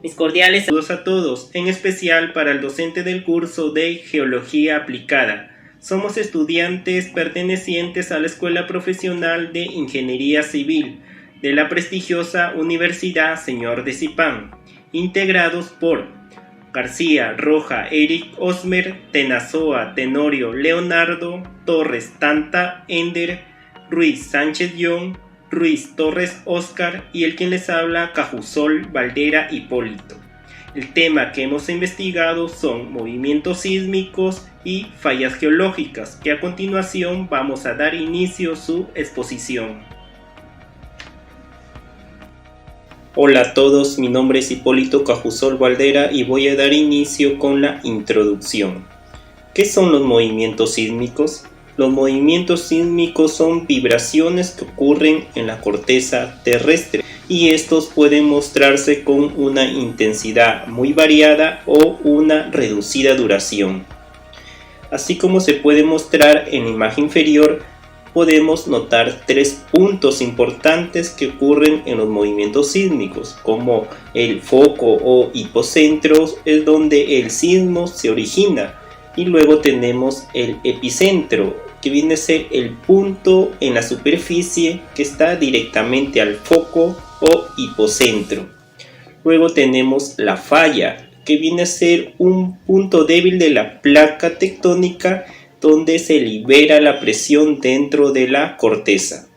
Mis cordiales saludos a todos, en especial para el docente del curso de Geología Aplicada. Somos estudiantes pertenecientes a la Escuela Profesional de Ingeniería Civil de la prestigiosa Universidad Señor de Zipán, integrados por García, Roja, Eric, Osmer, Tenazoa, Tenorio, Leonardo, Torres, Tanta, Ender, Ruiz, Sánchez John, Ruiz, Torres, Oscar y el quien les habla, Cajusol, Valdera, Hipólito. El tema que hemos investigado son movimientos sísmicos y fallas geológicas, que a continuación vamos a dar inicio a su exposición. Hola a todos, mi nombre es Hipólito Cajusol Valdera y voy a dar inicio con la introducción. ¿Qué son los movimientos sísmicos? Los movimientos sísmicos son vibraciones que ocurren en la corteza terrestre y estos pueden mostrarse con una intensidad muy variada o una reducida duración. Así como se puede mostrar en la imagen inferior, podemos notar tres puntos importantes que ocurren en los movimientos sísmicos, como el foco o hipocentro es donde el sismo se origina, y luego tenemos el epicentro, que viene a ser el punto en la superficie que está directamente al foco o hipocentro. Luego tenemos la falla, que viene a ser un punto débil de la placa tectónica donde se libera la presión dentro de la corteza.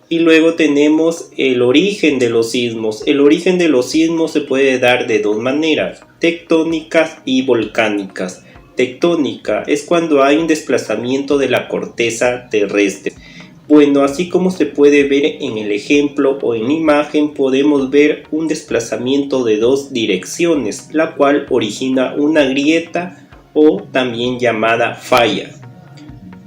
Y luego tenemos el origen de los sismos. El origen de los sismos se puede dar de dos maneras, tectónicas y volcánicas. Tectónica es cuando hay un desplazamiento de la corteza terrestre. Bueno, así como se puede ver en el ejemplo o en la imagen, podemos ver un desplazamiento de dos direcciones, la cual origina una grieta o también llamada falla.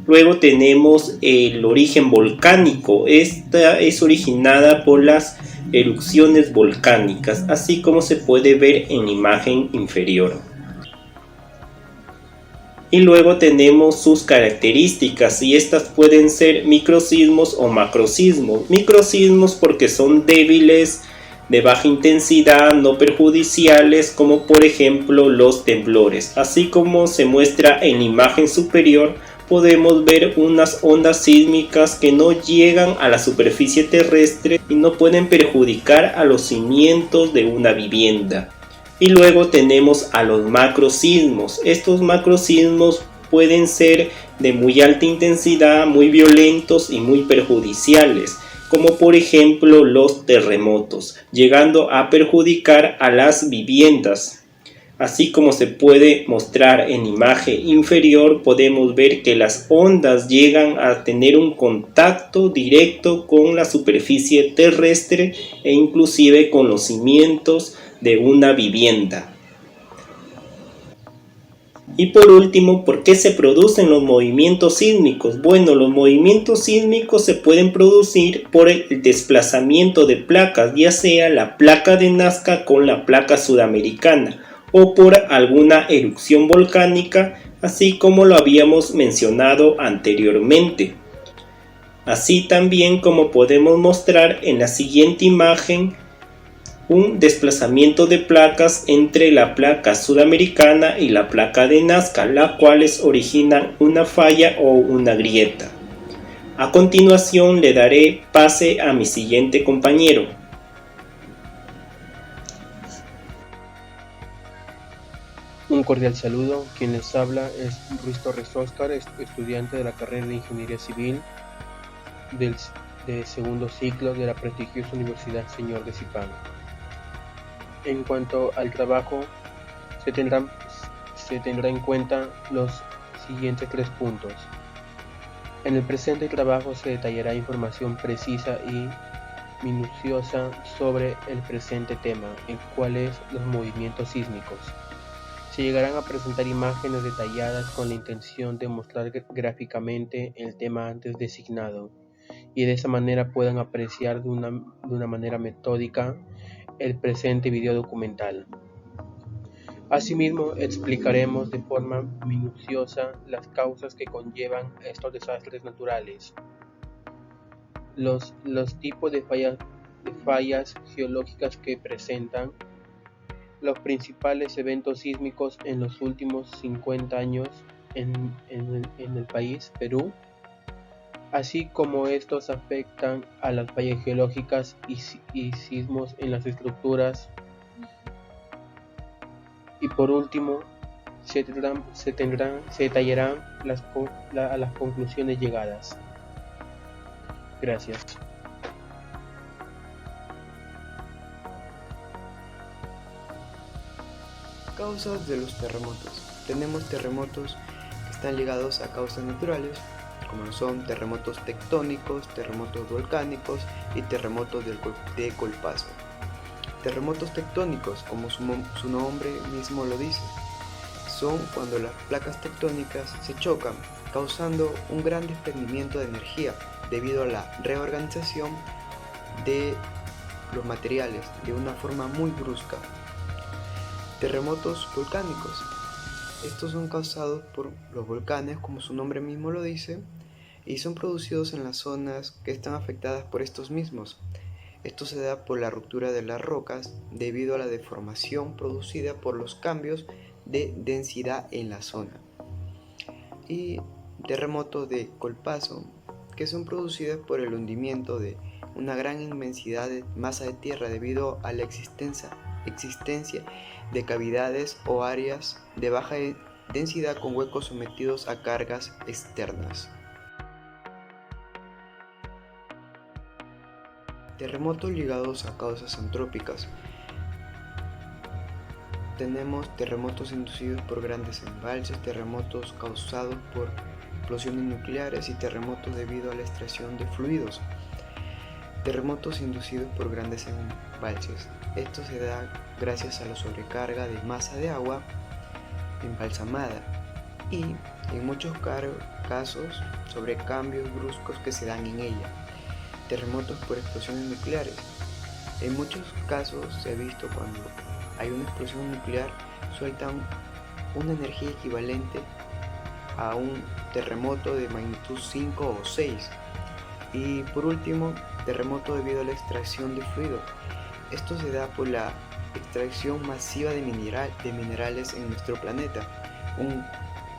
Luego tenemos el origen volcánico. Esta es originada por las erupciones volcánicas, así como se puede ver en la imagen inferior. Y luego tenemos sus características y estas pueden ser microsismos o macrosismos. Microsismos porque son débiles, de baja intensidad, no perjudiciales, como por ejemplo los temblores. Así como se muestra en la imagen superior, podemos ver unas ondas sísmicas que no llegan a la superficie terrestre y no pueden perjudicar a los cimientos de una vivienda. Y luego tenemos a los macrosismos. Estos macrosismos pueden ser de muy alta intensidad, muy violentos y muy perjudiciales, como por ejemplo los terremotos, llegando a perjudicar a las viviendas. Así como se puede mostrar en imagen inferior, podemos ver que las ondas llegan a tener un contacto directo con la superficie terrestre e inclusive con los cimientos de una vivienda. Y por último, ¿por qué se producen los movimientos sísmicos? Bueno, los movimientos sísmicos se pueden producir por el desplazamiento de placas, ya sea la placa de Nazca con la placa sudamericana, o por alguna erupción volcánica, así como lo habíamos mencionado anteriormente. Así también como podemos mostrar en la siguiente imagen, un desplazamiento de placas entre la placa sudamericana y la placa de Nazca, las cuales originan una falla o una grieta. A continuación le daré pase a mi siguiente compañero. Un cordial saludo, quien les habla es Ruiz Torres Oscar, estudiante de la carrera de Ingeniería Civil de segundo ciclo de la prestigiosa Universidad Señor de Zipán. En cuanto al trabajo, se tendrá en cuenta los siguientes tres puntos. En el presente trabajo se detallará información precisa y minuciosa sobre el presente tema, el cual es los movimientos sísmicos. Se llegarán a presentar imágenes detalladas con la intención de mostrar gráficamente el tema antes designado y de esa manera puedan apreciar de una manera metódica el presente video documental. Asimismo, explicaremos de forma minuciosa las causas que conllevan estos desastres naturales, los tipos de fallas de fallas geológicas que presentan los principales eventos sísmicos en los últimos 50 años en el país, Perú, así como estos afectan a las fallas geológicas y sismos en las estructuras. Y por último, se detallarán las conclusiones llegadas. Gracias. Causas de los terremotos. Tenemos terremotos que están ligados a causas naturales, como son terremotos tectónicos, terremotos volcánicos y terremotos de colpazo. Terremotos tectónicos, como su nombre mismo lo dice, son cuando las placas tectónicas se chocan, causando un gran desprendimiento de energía debido a la reorganización de los materiales de una forma muy brusca. Terremotos volcánicos. Estos son causados por los volcanes, como su nombre mismo lo dice, y son producidos en las zonas que están afectadas por estos mismos. Esto se da por la ruptura de las rocas debido a la deformación producida por los cambios de densidad en la zona. Y terremotos de colpazo, que son producidos por el hundimiento de una gran inmensidad de masa de tierra debido a la existencia de cavidades o áreas de baja densidad con huecos sometidos a cargas externas. Terremotos ligados a causas antrópicas. Tenemos terremotos inducidos por grandes embalses, terremotos causados por explosiones nucleares y terremotos debido a la extracción de fluidos. Terremotos inducidos por grandes embalses. Esto se da gracias a la sobrecarga de masa de agua embalsamada y, en muchos casos, sobre cambios bruscos que se dan en ella. Terremotos por explosiones nucleares. En muchos casos se ha visto cuando hay una explosión nuclear, sueltan una energía equivalente a un terremoto de magnitud 5 o 6. Y por último, terremoto debido a la extracción de fluido. Esto se da por la extracción masiva de minerales en nuestro planeta. Un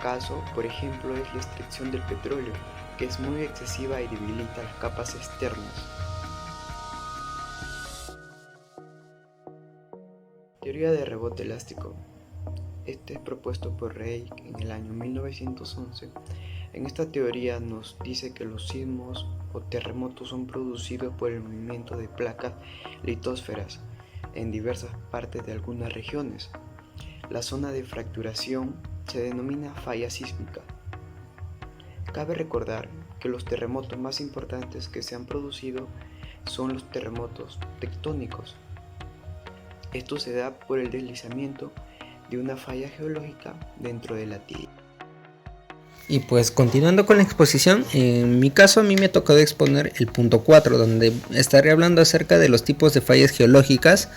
caso, por ejemplo, es la extracción del petróleo, que es muy excesiva y debilita las capas externas. Teoría de rebote elástico. Este es propuesto por Reich en el año 1911. En esta teoría nos dice que los sismos o terremotos son producidos por el movimiento de placas litosferas en diversas partes de algunas regiones. La zona de fracturación se denomina falla sísmica. Cabe recordar que los terremotos más importantes que se han producido son los terremotos tectónicos. Esto se da por el deslizamiento de una falla geológica dentro de la Tierra. Y pues continuando con la exposición, en mi caso a mí me ha tocado exponer el punto 4, donde estaré hablando acerca de los tipos de fallas geológicas,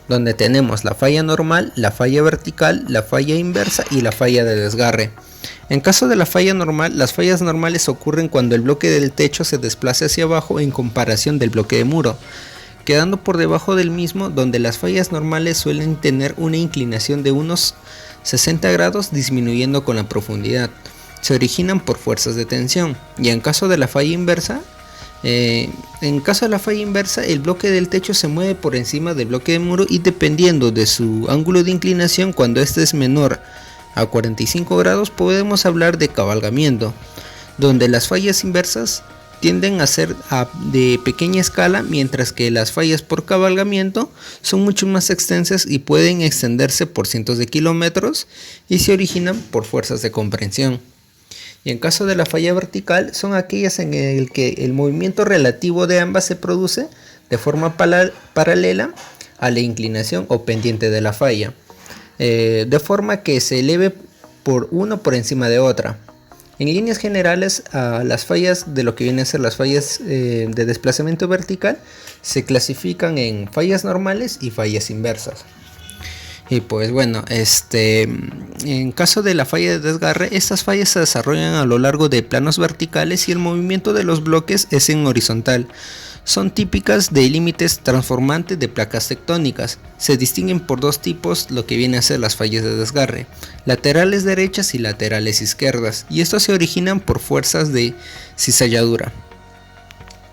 donde tenemos la falla normal, la falla vertical, la falla inversa y la falla de desgarre. En caso de la falla normal, las fallas normales ocurren cuando el bloque del techo se desplaza hacia abajo en comparación del bloque de muro, quedando por debajo del mismo, donde las fallas normales suelen tener una inclinación de unos 60 grados disminuyendo con la profundidad. Se originan por fuerzas de tensión. Y en caso de la falla inversa, el bloque del techo se mueve por encima del bloque de muro y dependiendo de su ángulo de inclinación, cuando este es menor a 45 grados, podemos hablar de cabalgamiento, donde las fallas inversas tienden a ser de pequeña escala, mientras que las fallas por cabalgamiento son mucho más extensas y pueden extenderse por cientos de kilómetros y se originan por fuerzas de comprensión. Y en caso de la falla vertical, son aquellas en el que el movimiento relativo de ambas se produce de forma paralela a la inclinación o pendiente de la falla, de forma que se eleve por encima de otra. En líneas generales, las fallas de lo que vienen a ser las fallas de desplazamiento vertical se clasifican en fallas normales y fallas inversas. Y pues bueno, en caso de la falla de desgarre, estas fallas se desarrollan a lo largo de planos verticales y el movimiento de los bloques es en horizontal, son típicas de límites transformantes de placas tectónicas. Se distinguen por dos tipos lo que viene a ser las fallas de desgarre, laterales derechas y laterales izquierdas, y estos se originan por fuerzas de cizalladura.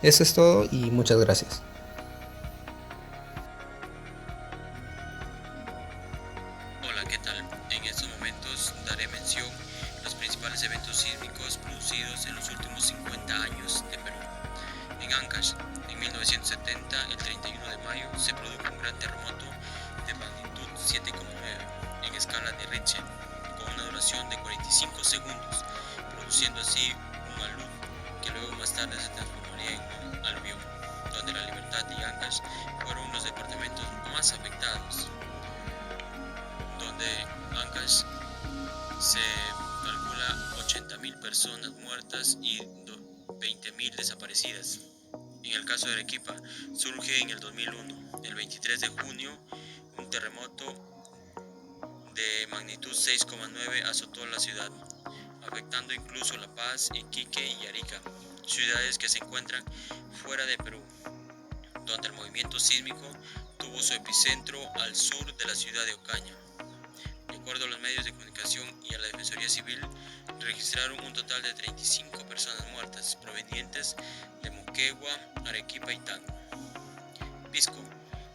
Eso es todo y muchas gracias. Hola, ¿qué tal? En estos momentos daré mención a los principales eventos sísmicos producidos en los últimos 50 años de Perú. En Ancash, en 1970, el 31 de mayo, se produjo un gran terremoto de magnitud 7,9 en escala de Richter, con una duración de 45 segundos, produciendo así un alud que luego más tarde se transformaría en un aluvión, donde La Libertad y Ancash fueron los departamentos más afectados, donde Ancash se calcula 80.000 personas muertas y 20.000 desaparecidas. En el caso de Arequipa, surge en el 2001, el 23 de junio, un terremoto de magnitud 6,9 azotó la ciudad, afectando incluso La Paz, Iquique y Arica, ciudades que se encuentran fuera de Perú, donde el movimiento sísmico tuvo su epicentro al sur de la ciudad de Ocaña. De acuerdo a los medios de comunicación y a la Defensoría Civil, registraron un total de 35 personas muertas provenientes de Moquegua, Arequipa y Tacna. Pisco,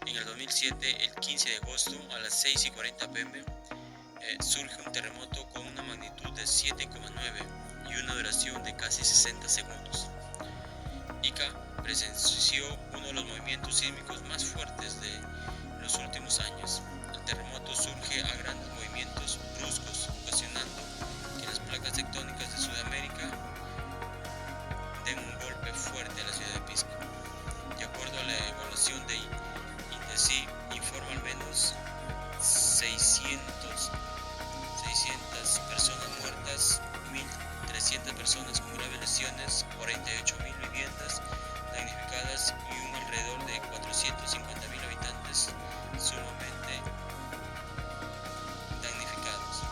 en el 2007, el 15 de agosto a las 6:40 pm, surge un terremoto con una magnitud de 7,9 y una duración de casi 60 segundos. Ica presenció uno de los movimientos sísmicos más fuertes de los últimos años. El terremoto surge a grandes movimientos bruscos, ocasionando que las placas tectónicas de Sudamérica den un golpe fuerte a la ciudad de Pisco. De acuerdo a la evaluación de INDECI, informa al menos 600 personas muertas, 1.300 personas con graves lesiones, 48.000 viviendas damnificadas y un alrededor de 450.000 habitantes sumamente damnificados.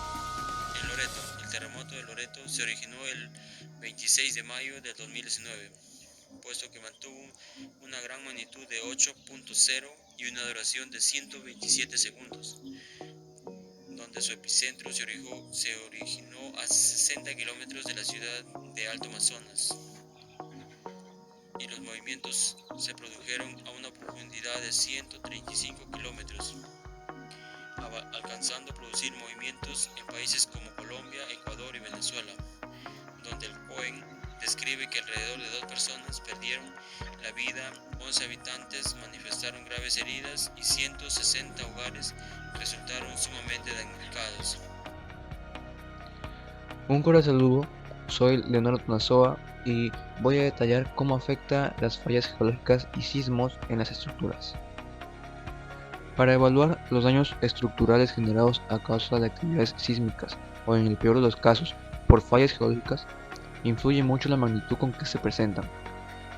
En Loreto, el terremoto de Loreto se originó el 26 de mayo de 2019, puesto que mantuvo una gran magnitud de 8.0 y una duración de 127 segundos, donde su epicentro se originó a 60 kilómetros de la ciudad de Alto Amazonas, y los movimientos se produjeron a una profundidad de 135 kilómetros, alcanzando a producir movimientos en países como Colombia, Ecuador y Venezuela, donde el COEN describe que alrededor de 2 personas perdieron la vida, 11 habitantes manifestaron graves heridas y 160 hogares resultaron sumamente damnificados. Un cordial saludo, soy Leonardo Nazoa y voy a detallar cómo afecta las fallas geológicas y sismos en las estructuras. Para evaluar los daños estructurales generados a causa de actividades sísmicas o, en el peor de los casos, por fallas geológicas, influye mucho la magnitud con que se presentan.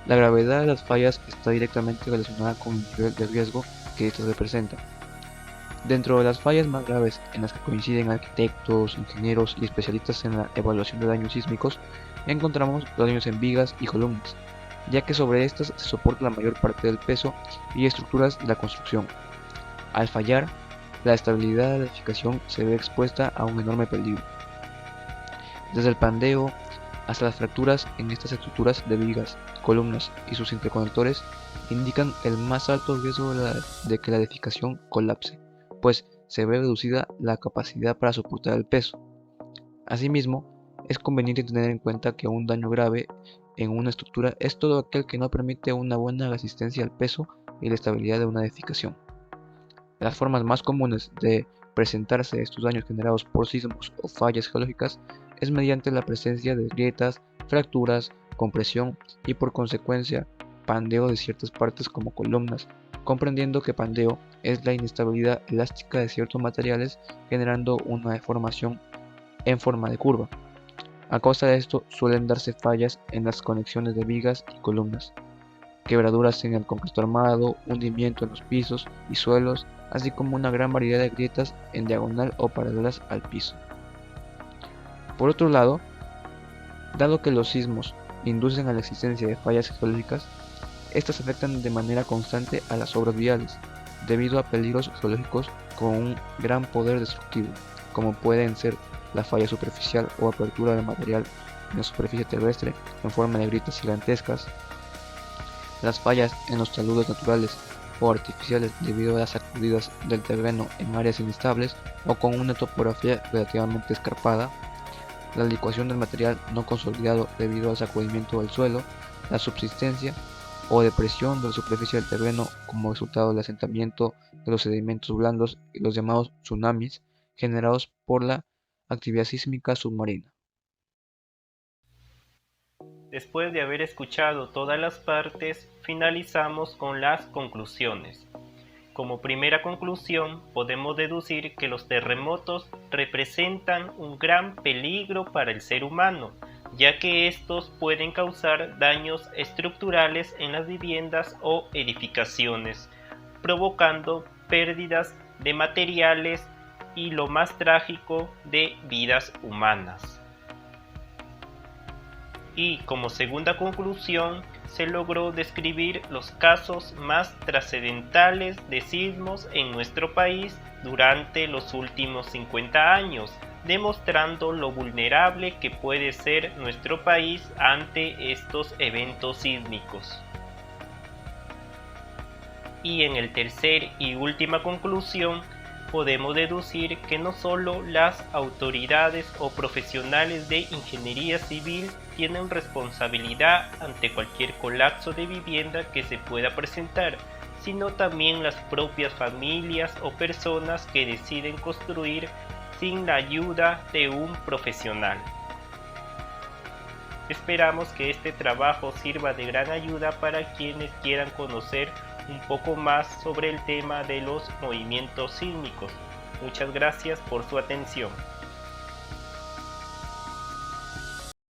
La gravedad de las fallas está directamente relacionada con el nivel de riesgo que éstas representan. Dentro de las fallas más graves, en las que coinciden arquitectos, ingenieros y especialistas en la evaluación de daños sísmicos, encontramos los daños en vigas y columnas, ya que sobre estas se soporta la mayor parte del peso y estructuras de la construcción. Al fallar, la estabilidad de la edificación se ve expuesta a un enorme peligro. Desde el pandeo hasta las fracturas en estas estructuras de vigas, columnas y sus interconectores indican el más alto riesgo de que la edificación colapse, pues se ve reducida la capacidad para soportar el peso. Asimismo, es conveniente tener en cuenta que un daño grave en una estructura es todo aquel que no permite una buena resistencia al peso y la estabilidad de una edificación. Las formas más comunes de presentarse estos daños generados por sismos o fallas geológicas es mediante la presencia de grietas, fracturas, compresión y, por consecuencia, pandeo de ciertas partes como columnas, comprendiendo que pandeo es la inestabilidad elástica de ciertos materiales generando una deformación en forma de curva. A causa de esto suelen darse fallas en las conexiones de vigas y columnas, quebraduras en el concreto armado, hundimiento en los pisos y suelos, así como una gran variedad de grietas en diagonal o paralelas al piso. Por otro lado, dado que los sismos inducen a la existencia de fallas geológicas, Estas afectan de manera constante a las obras viales, debido a peligros geológicos con un gran poder destructivo, como pueden ser la falla superficial o apertura del material en la superficie terrestre en forma de grietas gigantescas, las fallas en los taludes naturales o artificiales debido a las sacudidas del terreno en áreas inestables o con una topografía relativamente escarpada, la licuación del material no consolidado debido al sacudimiento del suelo, la subsistencia o depresión de la superficie del terreno como resultado del asentamiento de los sedimentos blandos y los llamados tsunamis generados por la actividad sísmica submarina. Después de haber escuchado todas las partes, finalizamos con las conclusiones. Como primera conclusión, podemos deducir que los terremotos representan un gran peligro para el ser humano, ya que estos pueden causar daños estructurales en las viviendas o edificaciones, provocando pérdidas de materiales y, lo más trágico, de vidas humanas. Y como segunda conclusión, se logró describir los casos más trascendentales de sismos en nuestro país durante los últimos 50 años, demostrando lo vulnerable que puede ser nuestro país ante estos eventos sísmicos. Y en el tercer y última conclusión, podemos deducir que no solo las autoridades o profesionales de ingeniería civil tienen responsabilidad ante cualquier colapso de vivienda que se pueda presentar, sino también las propias familias o personas que deciden construir sin la ayuda de un profesional. Esperamos que este trabajo sirva de gran ayuda para quienes quieran conocer un poco más sobre el tema de los movimientos sísmicos. Muchas gracias por su atención.